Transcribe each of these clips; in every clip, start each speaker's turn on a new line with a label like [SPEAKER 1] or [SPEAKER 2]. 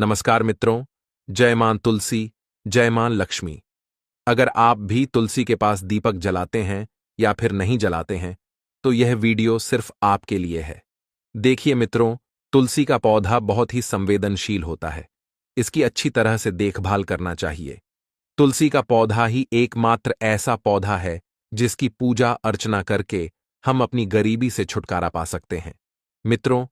[SPEAKER 1] नमस्कार मित्रों। जय मां तुलसी, जय मां लक्ष्मी। अगर आप भी तुलसी के पास दीपक जलाते हैं या फिर नहीं जलाते हैं तो यह वीडियो सिर्फ आपके लिए है। देखिए मित्रों, तुलसी का पौधा बहुत ही संवेदनशील होता है। इसकी अच्छी तरह से देखभाल करना चाहिए। तुलसी का पौधा ही एकमात्र ऐसा पौधा है जिसकी पूजा अर्चना करके हम अपनी गरीबी से छुटकारा पा सकते हैं। मित्रों,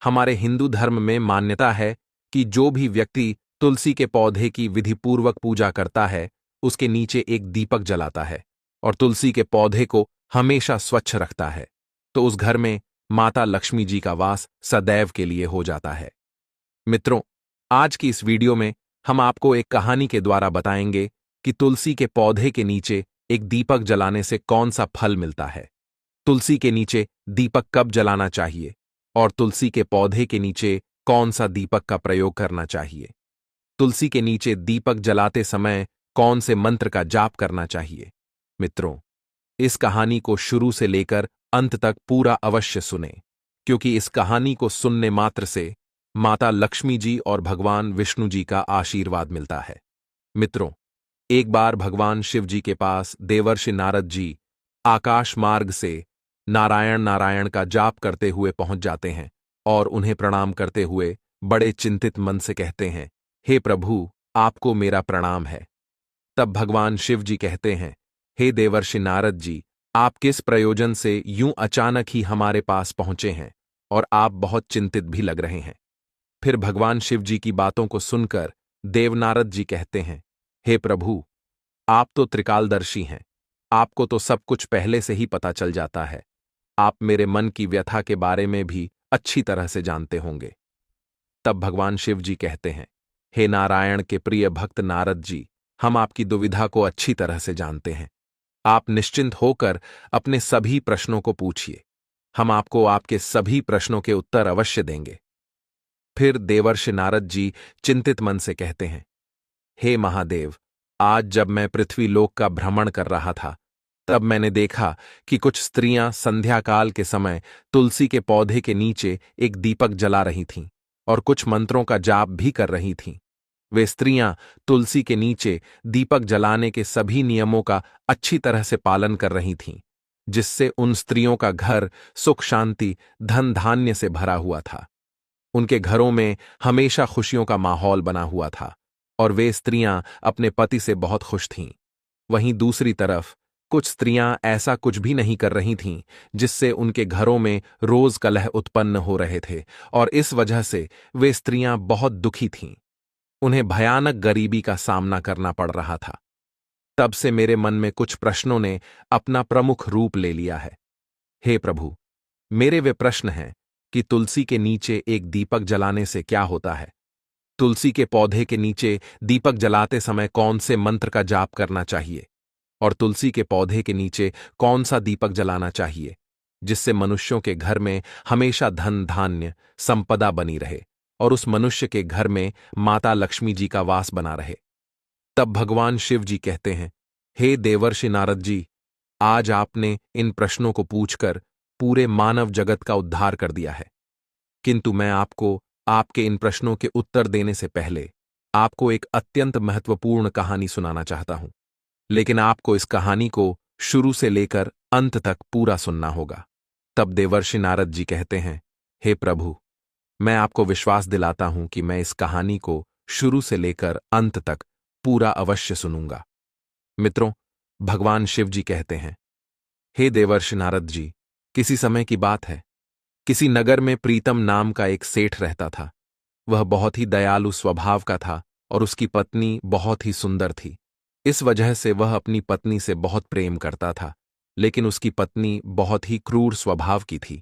[SPEAKER 1] हमारे हिंदू धर्म में मान्यता है कि जो भी व्यक्ति तुलसी के पौधे की विधिपूर्वक पूजा करता है उसके नीचे एक दीपक जलाता है और तुलसी के पौधे को हमेशा स्वच्छ रखता है तो उस घर में माता लक्ष्मी जी का वास सदैव के लिए हो जाता है। मित्रों, आज की इस वीडियो में हम आपको एक कहानी के द्वारा बताएंगे कि तुलसी के पौधे के नीचे एक दीपक जलाने से कौन सा फल मिलता है, तुलसी के नीचे दीपक कब जलाना चाहिए और तुलसी के पौधे के नीचे कौन सा दीपक का प्रयोग करना चाहिए। तुलसी के नीचे दीपक जलाते समय कौन से मंत्र का जाप करना चाहिए। मित्रों, इस कहानी को शुरू से लेकर अंत तक पूरा अवश्य सुने, क्योंकि इस कहानी को सुनने मात्र से माता लक्ष्मी जी और भगवान विष्णु जी का आशीर्वाद मिलता है। मित्रों, एक बार भगवान शिव जी के पास देवर्षि नारद जी आकाश मार्ग से नारायण नारायण का जाप करते हुए पहुंच जाते हैं और उन्हें प्रणाम करते हुए बड़े चिंतित मन से कहते हैं, हे प्रभु, आपको मेरा प्रणाम है। तब भगवान शिव जी कहते हैं, हे देवर्षि नारद जी, आप किस प्रयोजन से यूं अचानक ही हमारे पास पहुंचे हैं और आप बहुत चिंतित भी लग रहे हैं। फिर भगवान शिव जी की बातों को सुनकर देवनारद जी कहते हैं, हे प्रभु, आप तो त्रिकालदर्शी हैं, आपको तो सब कुछ पहले से ही पता चल जाता है। आप मेरे मन की व्यथा के बारे में भी अच्छी तरह से जानते होंगे। तब भगवान शिव जी कहते हैं, हे नारायण के प्रिय भक्त नारद जी, हम आपकी दुविधा को अच्छी तरह से जानते हैं। आप निश्चिंत होकर अपने सभी प्रश्नों को पूछिए, हम आपको आपके सभी प्रश्नों के उत्तर अवश्य देंगे। फिर देवर्षि नारद जी चिंतित मन से कहते हैं, हे महादेव, आज जब मैं पृथ्वी लोक का भ्रमण कर रहा था तब मैंने देखा कि कुछ स्त्रियां संध्या काल के समय तुलसी के पौधे के नीचे एक दीपक जला रही थीं और कुछ मंत्रों का जाप भी कर रही थीं। वे स्त्रियां तुलसी के नीचे दीपक जलाने के सभी नियमों का अच्छी तरह से पालन कर रही थीं, जिससे उन स्त्रियों का घर सुख शांति धन धान्य से भरा हुआ था। उनके घरों में हमेशा खुशियों का माहौल बना हुआ था और वे स्त्रियां अपने पति से बहुत खुश थीं। वहीं दूसरी तरफ कुछ स्त्रियां ऐसा कुछ भी नहीं कर रही थीं जिससे उनके घरों में रोज कलह उत्पन्न हो रहे थे और इस वजह से वे स्त्रियां बहुत दुखी थीं। उन्हें भयानक गरीबी का सामना करना पड़ रहा था। तब से मेरे मन में कुछ प्रश्नों ने अपना प्रमुख रूप ले लिया है। हे प्रभु, मेरे वे प्रश्न हैं कि तुलसी के नीचे एक दीपक जलाने से क्या होता है, तुलसी के पौधे के नीचे दीपक जलाते समय कौन से मंत्र का जाप करना चाहिए और तुलसी के पौधे के नीचे कौन सा दीपक जलाना चाहिए जिससे मनुष्यों के घर में हमेशा धन धान्य संपदा बनी रहे और उस मनुष्य के घर में माता लक्ष्मी जी का वास बना रहे। तब भगवान शिव जी कहते हैं, हे देवर्षि नारद जी, आज आपने इन प्रश्नों को पूछकर पूरे मानव जगत का उद्धार कर दिया है, किंतु मैं आपको आपके इन प्रश्नों के उत्तर देने से पहले आपको एक अत्यंत महत्वपूर्ण कहानी सुनाना चाहता हूं। लेकिन आपको इस कहानी को शुरू से लेकर अंत तक पूरा सुनना होगा। तब देवर्षि नारद जी कहते हैं, हे प्रभु, मैं आपको विश्वास दिलाता हूं कि मैं इस कहानी को शुरू से लेकर अंत तक पूरा अवश्य सुनूंगा। मित्रों, भगवान शिव जी कहते हैं, हे देवर्षि नारद जी, किसी समय की बात है, किसी नगर में प्रीतम नाम का एक सेठ रहता था। वह बहुत ही दयालु स्वभाव का था और उसकी पत्नी बहुत ही सुंदर थी। इस वजह से वह अपनी पत्नी से बहुत प्रेम करता था, लेकिन उसकी पत्नी बहुत ही क्रूर स्वभाव की थी।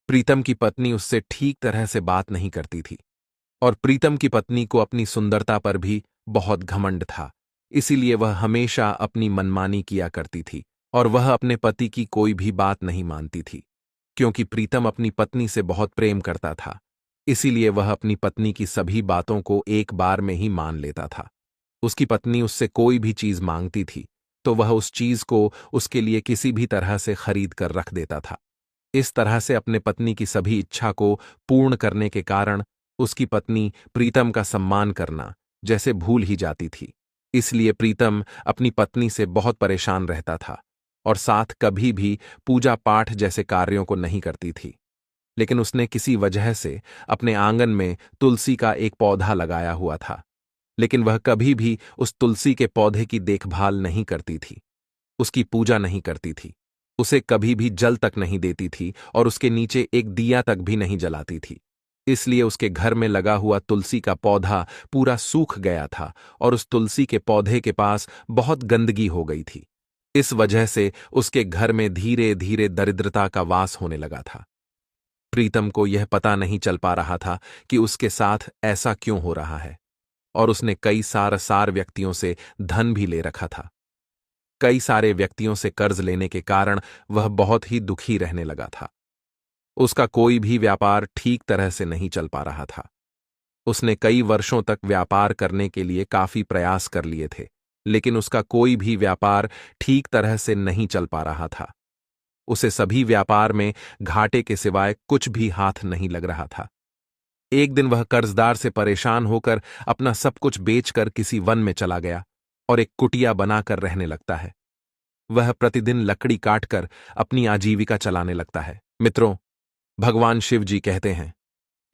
[SPEAKER 1] प्रीतम की पत्नी उससे ठीक तरह से बात नहीं करती थी और प्रीतम की पत्नी को अपनी सुंदरता पर भी बहुत घमंड था। इसीलिए वह हमेशा अपनी मनमानी किया करती थी और वह अपने पति की कोई भी बात नहीं मानती थी। क्योंकि प्रीतम अपनी पत्नी से बहुत प्रेम करता था, इसीलिए वह अपनी पत्नी की सभी बातों को एक बार में ही मान लेता था। उसकी पत्नी उससे कोई भी चीज मांगती थी तो वह उस चीज को उसके लिए किसी भी तरह से खरीद कर रख देता था। इस तरह से अपने पत्नी की सभी इच्छा को पूर्ण करने के कारण उसकी पत्नी प्रीतम का सम्मान करना जैसे भूल ही जाती थी। इसलिए प्रीतम अपनी पत्नी से बहुत परेशान रहता था और साथ कभी भी पूजा पाठ जैसे कार्यों को नहीं करती थी। लेकिन उसने किसी वजह से अपने आंगन में तुलसी का एक पौधा लगाया हुआ था, लेकिन वह कभी भी उस तुलसी के पौधे की देखभाल नहीं करती थी, उसकी पूजा नहीं करती थी, उसे कभी भी जल तक नहीं देती थी और उसके नीचे एक दिया तक भी नहीं जलाती थी। इसलिए उसके घर में लगा हुआ तुलसी का पौधा पूरा सूख गया था और उस तुलसी के पौधे के पास बहुत गंदगी हो गई थी। इस वजह से उसके घर में धीरे धीरे दरिद्रता का वास होने लगा था। प्रीतम को यह पता नहीं चल पा रहा था कि उसके साथ ऐसा क्यों हो रहा है, और उसने कई सार व्यक्तियों से धन भी ले रखा था। कई सारे व्यक्तियों से कर्ज लेने के कारण वह बहुत ही दुखी रहने लगा था। उसका कोई भी व्यापार ठीक तरह से नहीं चल पा रहा था। उसने कई वर्षों तक व्यापार करने के लिए काफी प्रयास कर लिए थे, लेकिन उसका कोई भी व्यापार ठीक तरह से नहीं चल पा रहा था। उसे सभी व्यापार में घाटे के सिवाय कुछ भी हाथ नहीं लग रहा था। एक दिन वह कर्जदार से परेशान होकर अपना सब कुछ बेचकर किसी वन में चला गया और एक कुटिया बनाकर रहने लगता है। वह प्रतिदिन लकड़ी काटकर अपनी आजीविका चलाने लगता है। मित्रों, भगवान शिव जी कहते हैं,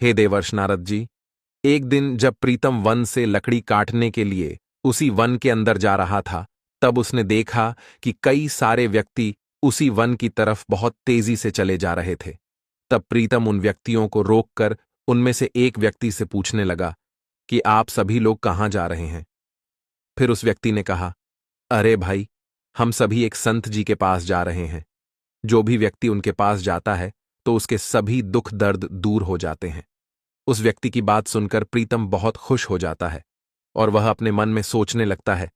[SPEAKER 1] हे देवर्ष नारद जी, एक दिन जब प्रीतम वन से लकड़ी काटने के लिए उसी वन के अंदर जा रहा था, तब उसने देखा कि कई सारे व्यक्ति उसी वन की तरफ बहुत तेजी से चले जा रहे थे। तब प्रीतम उन व्यक्तियों को रोककर उनमें से एक व्यक्ति से पूछने लगा कि आप सभी लोग कहाँ जा रहे हैं। फिर उस व्यक्ति ने कहा, अरे भाई, हम सभी एक संत जी के पास जा रहे हैं। जो भी व्यक्ति उनके पास जाता है तो उसके सभी दुख दर्द दूर हो जाते हैं। उस व्यक्ति की बात सुनकर प्रीतम बहुत खुश हो जाता है और वह अपने मन में सोचने लगता है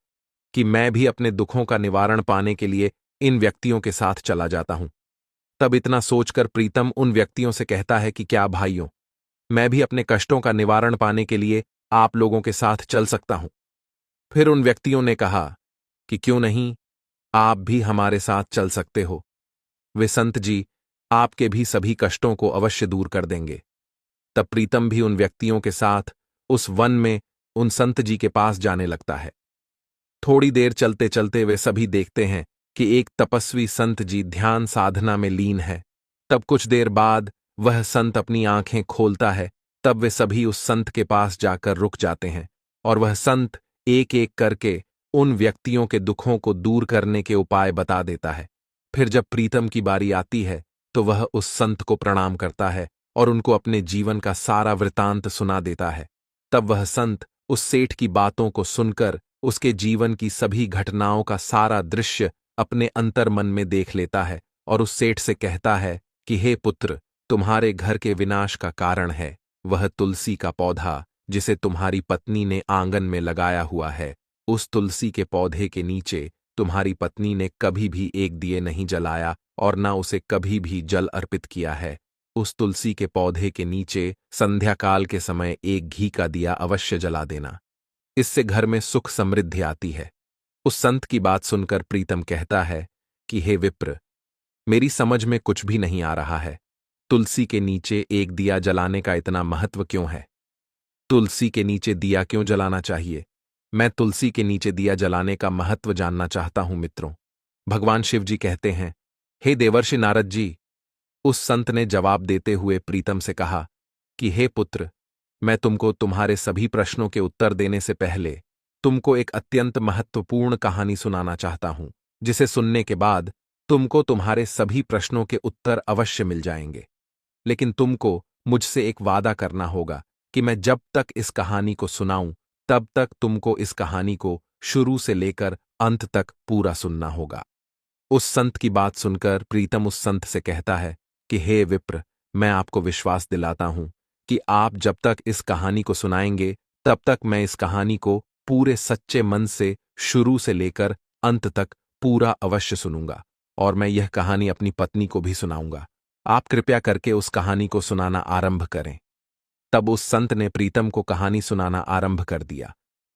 [SPEAKER 1] कि मैं भी अपने दुखों का निवारण पाने के लिए इन व्यक्तियों के साथ चला जाता हूं। तब इतना सोचकर प्रीतम उन व्यक्तियों से कहता है कि क्या भाइयों, मैं भी अपने कष्टों का निवारण पाने के लिए आप लोगों के साथ चल सकता हूं। फिर उन व्यक्तियों ने कहा कि क्यों नहीं, आप भी हमारे साथ चल सकते हो। वे संत जी आपके भी सभी कष्टों को अवश्य दूर कर देंगे। तब प्रीतम भी उन व्यक्तियों के साथ उस वन में उन संत जी के पास जाने लगता है। थोड़ी देर चलते चलते वे सभी देखते हैं कि एक तपस्वी संत जी ध्यान साधना में लीन है। तब कुछ देर बाद वह संत अपनी आंखें खोलता है। तब वे सभी उस संत के पास जाकर रुक जाते हैं और वह संत एक एक करके उन व्यक्तियों के दुखों को दूर करने के उपाय बता देता है। फिर जब प्रीतम की बारी आती है तो वह उस संत को प्रणाम करता है और उनको अपने जीवन का सारा वृतांत सुना देता है। तब वह संत उस सेठ की बातों को सुनकर उसके जीवन की सभी घटनाओं का सारा दृश्य अपने अंतर्मन में देख लेता है और उस सेठ से कहता है कि हे पुत्र, तुम्हारे घर के विनाश का कारण है वह तुलसी का पौधा जिसे तुम्हारी पत्नी ने आंगन में लगाया हुआ है। उस तुलसी के पौधे के नीचे तुम्हारी पत्नी ने कभी भी एक दिए नहीं जलाया और न उसे कभी भी जल अर्पित किया है। उस तुलसी के पौधे के नीचे संध्या काल के समय एक घी का दिया अवश्य जला देना, इससे घर में सुख समृद्धि आती है। उस संत की बात सुनकर प्रीतम कहता है कि हे विप्र, मेरी समझ में कुछ भी नहीं आ रहा है। तुलसी के नीचे एक दिया जलाने का इतना महत्व क्यों है? तुलसी के नीचे दिया क्यों जलाना चाहिए? मैं तुलसी के नीचे दिया जलाने का महत्व जानना चाहता हूं मित्रों। भगवान शिव जी कहते हैं, हे देवर्षि नारद जी। उस संत ने जवाब देते हुए प्रीतम से कहा कि हे पुत्र, मैं तुमको तुम्हारे सभी प्रश्नों के उत्तर देने से पहले तुमको एक अत्यंत महत्वपूर्ण कहानी सुनाना चाहता हूं, जिसे सुनने के बाद तुमको तुम्हारे सभी प्रश्नों के उत्तर अवश्य मिल जाएंगे। लेकिन तुमको मुझसे एक वादा करना होगा कि मैं जब तक इस कहानी को सुनाऊं तब तक तुमको इस कहानी को शुरू से लेकर अंत तक पूरा सुनना होगा। उस संत की बात सुनकर प्रीतम उस संत से कहता है कि हे विप्र, मैं आपको विश्वास दिलाता हूं कि आप जब तक इस कहानी को सुनाएंगे तब तक मैं इस कहानी को पूरे सच्चे मन से शुरू से लेकर अंत तक पूरा अवश्य सुनूंगा और मैं यह कहानी अपनी पत्नी को भी सुनाऊंगा। आप कृपया करके उस कहानी को सुनाना आरंभ करें। तब उस संत ने प्रीतम को कहानी सुनाना आरंभ कर दिया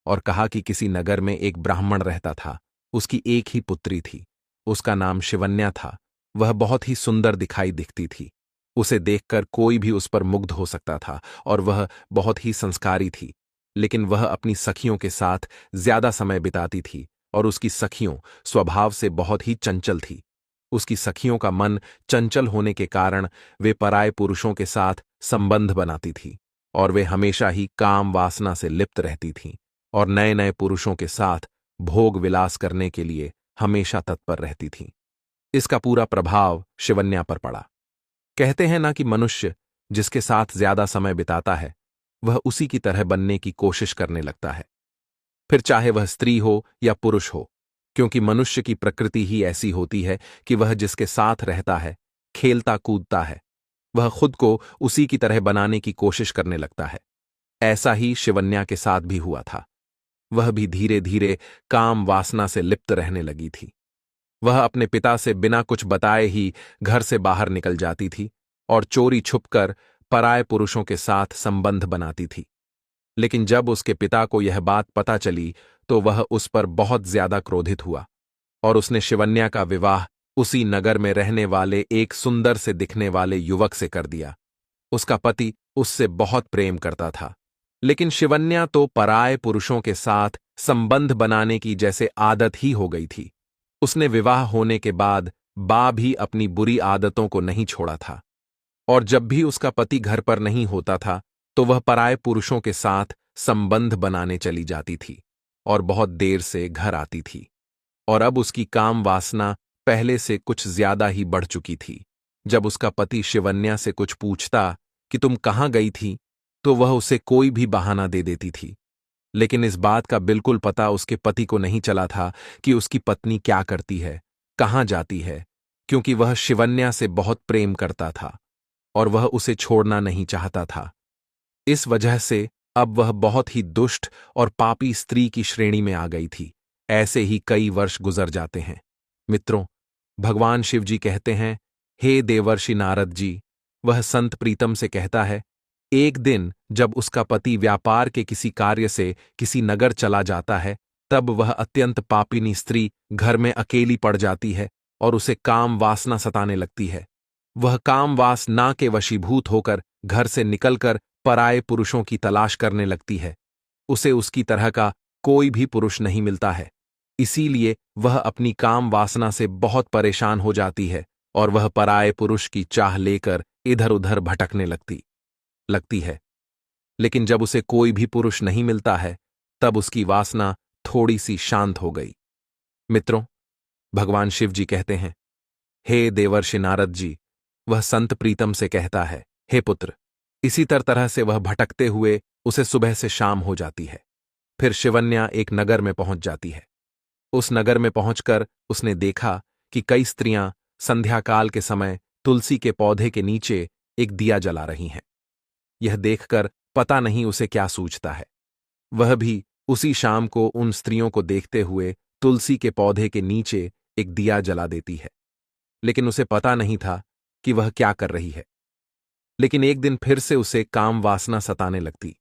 [SPEAKER 1] और कहा कि किसी नगर में एक ब्राह्मण रहता था। उसकी एक ही पुत्री थी। उसका नाम शिवन्या था। वह बहुत ही सुंदर दिखाई दिखती थी। उसे देखकर कोई भी उस पर मुग्ध हो सकता था और वह बहुत ही संस्कारी थी। लेकिन वह अपनी सखियों के साथ ज्यादा समय बिताती थी और उसकी सखियों स्वभाव से बहुत ही चंचल थी। उसकी सखियों का मन चंचल होने के कारण वे पराये पुरुषों के साथ संबंध बनाती थी और वे हमेशा ही काम वासना से लिप्त रहती थीं और नए नए पुरुषों के साथ भोग विलास करने के लिए हमेशा तत्पर रहती थीं। इसका पूरा प्रभाव शिवन्या पर पड़ा। कहते हैं ना कि मनुष्य जिसके साथ ज्यादा समय बिताता है वह उसी की तरह बनने की कोशिश करने लगता है, फिर चाहे वह स्त्री हो या पुरुष हो, क्योंकि मनुष्य की प्रकृति ही ऐसी होती है कि वह जिसके साथ रहता है, खेलता कूदता है, वह खुद को उसी की तरह बनाने की कोशिश करने लगता है। ऐसा ही शिवन्या के साथ भी हुआ था। वह भी धीरे धीरे काम वासना से लिप्त रहने लगी थी। वह अपने पिता से बिना कुछ बताए ही घर से बाहर निकल जाती थी और चोरी छुपकर पराये पुरुषों के साथ संबंध बनाती थी। लेकिन जब उसके पिता को यह बात पता चली तो वह उस पर बहुत ज्यादा क्रोधित हुआ और उसने शिवन्या का विवाह उसी नगर में रहने वाले एक सुंदर से दिखने वाले युवक से कर दिया। उसका पति उससे बहुत प्रेम करता था, लेकिन शिवन्या तो पराये पुरुषों के साथ संबंध बनाने की जैसे आदत ही हो गई थी। उसने विवाह होने के बाद भी अपनी बुरी आदतों को नहीं छोड़ा था और जब भी उसका पति घर पर नहीं होता था तो वह पराये पुरुषों के साथ संबंध बनाने चली जाती थी और बहुत देर से घर आती थी। और अब उसकी काम वासना पहले से कुछ ज्यादा ही बढ़ चुकी थी। जब उसका पति शिवन्या से कुछ पूछता कि तुम कहाँ गई थी तो वह उसे कोई भी बहाना दे देती थी। लेकिन इस बात का बिल्कुल पता उसके पति को नहीं चला था कि उसकी पत्नी क्या करती है, कहाँ जाती है, क्योंकि वह शिवन्या से बहुत प्रेम करता था और वह उसे छोड़ना नहीं चाहता था। इस वजह से अब वह बहुत ही दुष्ट और पापी स्त्री की श्रेणी में आ गई थी। ऐसे ही कई वर्ष गुजर जाते हैं। मित्रों, भगवान शिव जी कहते हैं, हे देवर्षि नारद जी, वह संत प्रीतम से कहता है, एक दिन जब उसका पति व्यापार के किसी कार्य से किसी नगर चला जाता है तब वह अत्यंत पापिनी स्त्री घर में अकेली पड़ जाती है और उसे काम वासना सताने लगती है। वह काम वासना के वशीभूत होकर घर से निकलकर पराये पुरुषों की तलाश करने लगती है। उसे उसकी तरह का कोई भी पुरुष नहीं मिलता है, इसीलिए वह अपनी काम वासना से बहुत परेशान हो जाती है और वह पराये पुरुष की चाह लेकर इधर उधर भटकने लगती है। लेकिन जब उसे कोई भी पुरुष नहीं मिलता है तब उसकी वासना थोड़ी सी शांत हो गई। मित्रों, भगवान शिव जी कहते हैं, हे देवर्षि नारद जी, वह संत प्रीतम से कहता है, हे पुत्र, इसी तरह से वह भटकते हुए उसे सुबह से शाम हो जाती है। फिर शिवन्या एक नगर में पहुंच जाती है। उस नगर में पहुंचकर उसने देखा कि कई स्त्रियां संध्याकाल के समय तुलसी के पौधे के नीचे एक दिया जला रही हैं। यह देखकर पता नहीं उसे क्या सूझता है। वह भी उसी शाम को उन स्त्रियों को देखते हुए तुलसी के पौधे के नीचे एक दिया जला देती है। लेकिन उसे पता नहीं था कि वह क्या कर रही है। लेकिन एक दिन फिर से उसे काम वासना सताने लगती।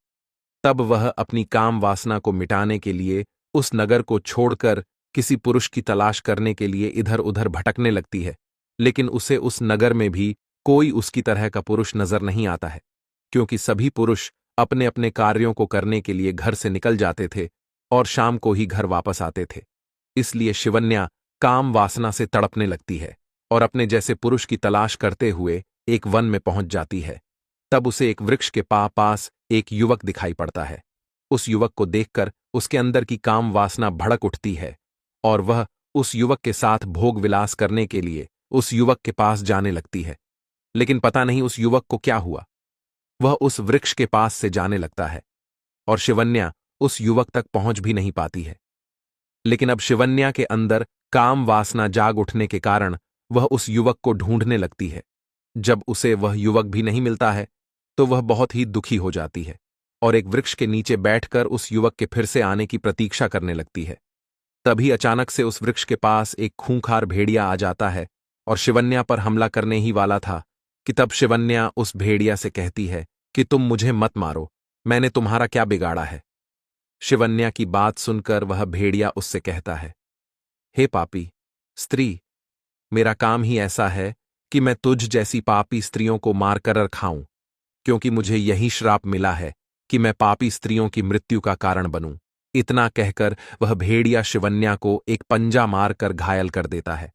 [SPEAKER 1] तब वह अपनी काम वासना को मिटाने के लिए उस नगर को छोड़कर किसी पुरुष की तलाश करने के लिए इधर उधर भटकने लगती है। लेकिन उसे उस नगर में भी कोई उसकी तरह का पुरुष नजर नहीं आता है, क्योंकि सभी पुरुष अपने अपने कार्यों को करने के लिए घर से निकल जाते थे और शाम को ही घर वापस आते थे। इसलिए शिवन्या काम वासना से तड़पने लगती है और अपने जैसे पुरुष की तलाश करते हुए एक वन में पहुंच जाती है। तब उसे एक वृक्ष के पास एक युवक दिखाई पड़ता है। उस युवक को देखकर उसके अंदर की काम वासना भड़क उठती है और वह उस युवक के साथ भोग विलास करने के लिए उस युवक के पास जाने लगती है। लेकिन पता नहीं उस युवक को क्या हुआ, वह उस वृक्ष के पास से जाने लगता है और शिवन्या उस युवक तक पहुंच भी नहीं पाती है। लेकिन अब शिवन्या के अंदर काम वासना जाग उठने के कारण वह उस युवक को ढूंढने लगती है। जब उसे वह युवक भी नहीं मिलता है तो वह बहुत ही दुखी हो जाती है और एक वृक्ष के नीचे बैठकर उस युवक के फिर से आने की प्रतीक्षा करने लगती है। तभी अचानक से उस वृक्ष के पास एक खूंखार भेड़िया आ जाता है और शिवन्या पर हमला करने ही वाला था कि तब शिवन्या उस भेड़िया से कहती है कि तुम मुझे मत मारो, मैंने तुम्हारा क्या बिगाड़ा है। शिवन्या की बात सुनकर वह भेड़िया उससे कहता है, हे पापी स्त्री, मेरा काम ही ऐसा है कि मैं तुझ जैसी पापी स्त्रियों को मारकर खाऊं, क्योंकि मुझे यही श्राप मिला है कि मैं पापी स्त्रियों की मृत्यु का कारण बनूं। इतना कहकर वह भेड़िया शिवन्या को एक पंजा मारकर घायल कर देता है।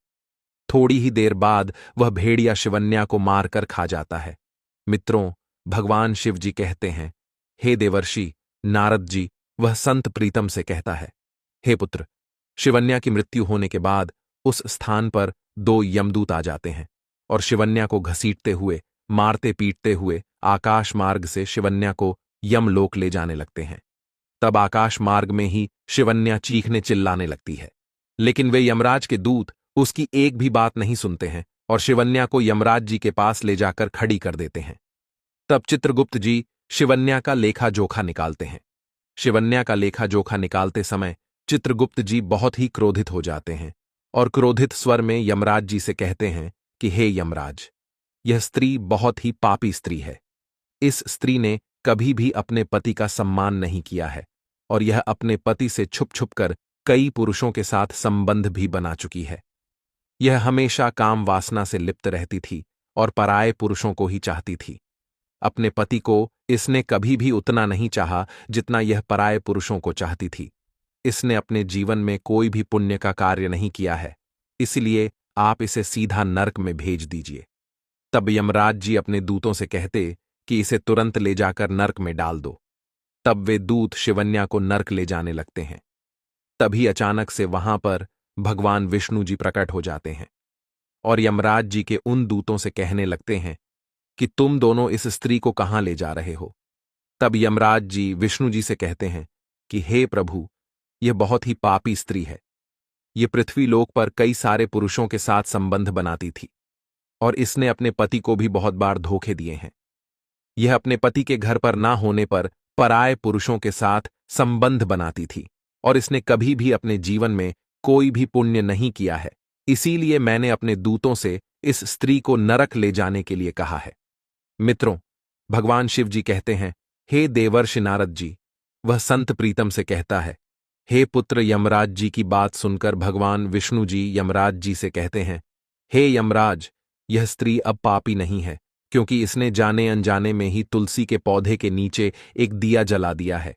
[SPEAKER 1] थोड़ी ही देर बाद वह भेड़िया शिवन्या को मारकर खा जाता है। मित्रों, भगवान शिव जी कहते हैं, हे देवर्षि नारद जी, वह संत प्रीतम से कहता है, हे पुत्र, शिवन्या की मृत्यु होने के बाद उस स्थान पर दो यमदूत आ जाते हैं और शिवन्या को घसीटते हुए, मारते पीटते हुए आकाश मार्ग से शिवन्या को यमलोक ले जाने लगते हैं। तब आकाश मार्ग में ही शिवन्या चीखने चिल्लाने लगती है, लेकिन वे यमराज के दूत उसकी एक भी बात नहीं सुनते हैं और शिवन्या को यमराज जी के पास ले जाकर खड़ी कर देते हैं। तब चित्रगुप्त जी शिवन्या का लेखा जोखा निकालते हैं। शिवन्या का लेखा जोखा निकालते समय चित्रगुप्त जी बहुत ही क्रोधित हो जाते हैं और क्रोधित स्वर में यमराज जी से कहते हैं कि हे यमराज, यह स्त्री बहुत ही पापी स्त्री है। इस स्त्री ने कभी भी अपने पति का सम्मान नहीं किया है और यह अपने पति से छुप छुप कर कई पुरुषों के साथ संबंध भी बना चुकी है। यह हमेशा काम वासना से लिप्त रहती थी और पराये पुरुषों को ही चाहती थी। अपने पति को इसने कभी भी उतना नहीं चाहा जितना यह पराये पुरुषों को चाहती थी। इसने अपने जीवन में कोई भी पुण्य का कार्य नहीं किया है, इसलिए आप इसे सीधा नरक में भेज दीजिए। तब यमराज जी अपने दूतों से कहते कि इसे तुरंत ले जाकर नरक में डाल दो। तब वे दूत शिवन्या को नरक ले जाने लगते हैं। तभी अचानक से वहां पर भगवान विष्णु जी प्रकट हो जाते हैं और यमराज जी के उन दूतों से कहने लगते हैं कि तुम दोनों इस स्त्री को कहां ले जा रहे हो। तब यमराज जी विष्णु जी से कहते हैं कि हे प्रभु, यह बहुत ही पापी स्त्री है। यह पृथ्वी लोक पर कई सारे पुरुषों के साथ संबंध बनाती थी और इसने अपने पति को भी बहुत बार धोखे दिए हैं। यह अपने पति के घर पर ना होने पर पराये पुरुषों के साथ संबंध बनाती थी और इसने कभी भी अपने जीवन में कोई भी पुण्य नहीं किया है। इसीलिए मैंने अपने दूतों से इस स्त्री को नरक ले जाने के लिए कहा है। मित्रों, भगवान शिव जी कहते हैं, हे देवर्षि नारद जी, वह संत प्रीतम से कहता है, हे पुत्र यमराज जी की बात सुनकर भगवान विष्णु जी यमराज जी से कहते हैं, हे यमराज, यह स्त्री अब पापी नहीं है, क्योंकि इसने जाने अनजाने में ही तुलसी के पौधे के नीचे एक दिया जला दिया है,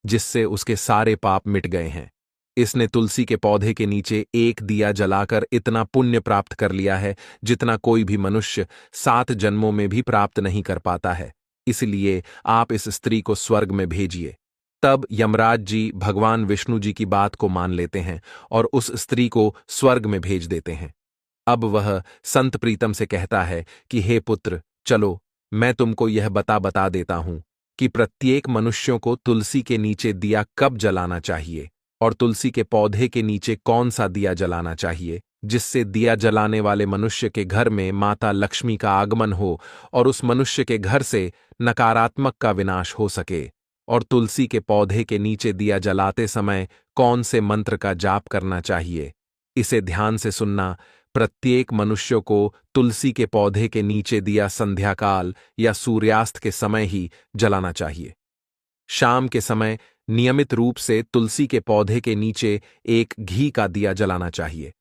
[SPEAKER 1] जिससे उसके सारे पाप मिट गए हैं। इसने तुलसी के पौधे के नीचे एक दिया जलाकर इतना पुण्य प्राप्त कर लिया है जितना कोई भी मनुष्य 7 जन्मों में भी प्राप्त नहीं कर पाता है। इसलिए आप इस स्त्री को स्वर्ग में भेजिए। तब यमराज जी भगवान विष्णु जी की बात को मान लेते हैं और उस स्त्री को स्वर्ग में भेज देते हैं। अब वह संत प्रीतम से कहता है कि हे पुत्र, चलो, मैं तुमको यह बता देता हूं कि प्रत्येक मनुष्यों को तुलसी के नीचे दिया कब जलाना चाहिए और तुलसी के पौधे के नीचे कौन सा दिया जलाना चाहिए, जिससे दिया जलाने वाले मनुष्य के घर में माता लक्ष्मी का आगमन हो और उस मनुष्य के घर से नकारात्मक का विनाश हो सके। और तुलसी के पौधे के नीचे दिया जलाते समय कौन से मंत्र का जाप करना चाहिए, इसे ध्यान से सुनना। प्रत्येक मनुष्य को तुलसी के पौधे के नीचे दिया संध्याकाल या सूर्यास्त के समय ही जलाना चाहिए। शाम के समय नियमित रूप से तुलसी के पौधे के नीचे एक घी का दिया जलाना चाहिए।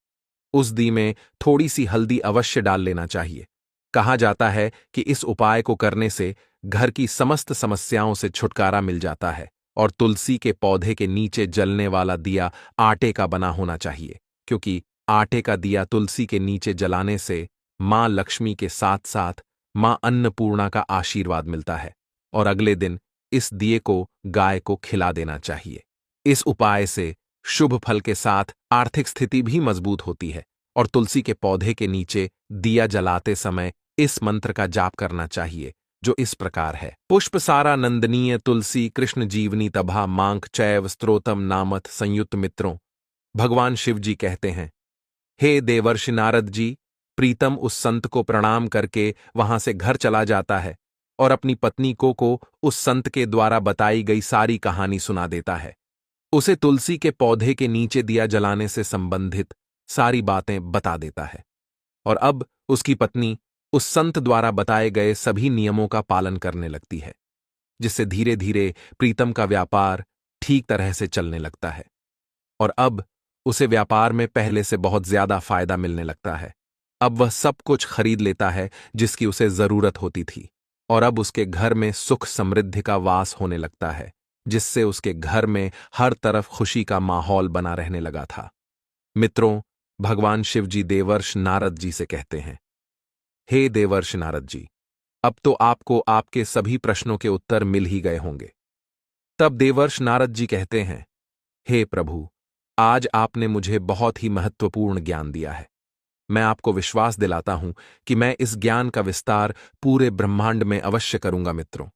[SPEAKER 1] उस दी में थोड़ी सी हल्दी अवश्य डाल लेना चाहिए। कहा जाता है कि इस उपाय को करने से घर की समस्त समस्याओं से छुटकारा मिल जाता है और तुलसी के पौधे के नीचे जलने वाला दिया आटे का बना होना चाहिए, क्योंकि आटे का दिया तुलसी के नीचे जलाने से मां लक्ष्मी के साथ साथ मां अन्नपूर्णा का आशीर्वाद मिलता है और अगले दिन इस दिए को गाय को खिला देना चाहिए। इस उपाय से शुभ फल के साथ आर्थिक स्थिति भी मजबूत होती है और तुलसी के पौधे के नीचे दिया जलाते समय इस मंत्र का जाप करना चाहिए, जो इस प्रकार है। पुष्पसारा नंदनीय तुलसी कृष्ण जीवनी तभा मांक चैव स्त्रोतम नामथ संयुक्त। मित्रों, भगवान शिव जी कहते हैं, हे देवर्षि नारद जी, प्रीतम उस संत को प्रणाम करके वहां से घर चला जाता है और अपनी पत्नी को उस संत के द्वारा बताई गई सारी कहानी सुना देता है। उसे तुलसी के पौधे के नीचे दिया जलाने से संबंधित सारी बातें बता देता है और अब उसकी पत्नी उस संत द्वारा बताए गए सभी नियमों का पालन करने लगती है, जिससे धीरे धीरे प्रीतम का व्यापार ठीक तरह से चलने लगता है और अब उसे व्यापार में पहले से बहुत ज्यादा फायदा मिलने लगता है। अब वह सब कुछ खरीद लेता है जिसकी उसे जरूरत होती थी, और अब उसके घर में सुख समृद्धि का वास होने लगता है, जिससे उसके घर में हर तरफ खुशी का माहौल बना रहने लगा था। मित्रों, भगवान शिवजी देवर्ष नारद जी से कहते हैं, हे देवर्ष नारद जी, अब तो आपको आपके सभी प्रश्नों के उत्तर मिल ही गए होंगे। तब देवर्ष नारद जी कहते हैं, हे प्रभु, आज आपने मुझे बहुत ही महत्वपूर्ण ज्ञान दिया है। मैं आपको विश्वास दिलाता हूं कि मैं इस ज्ञान का विस्तार पूरे ब्रह्मांड में अवश्य करूंगा। मित्रों,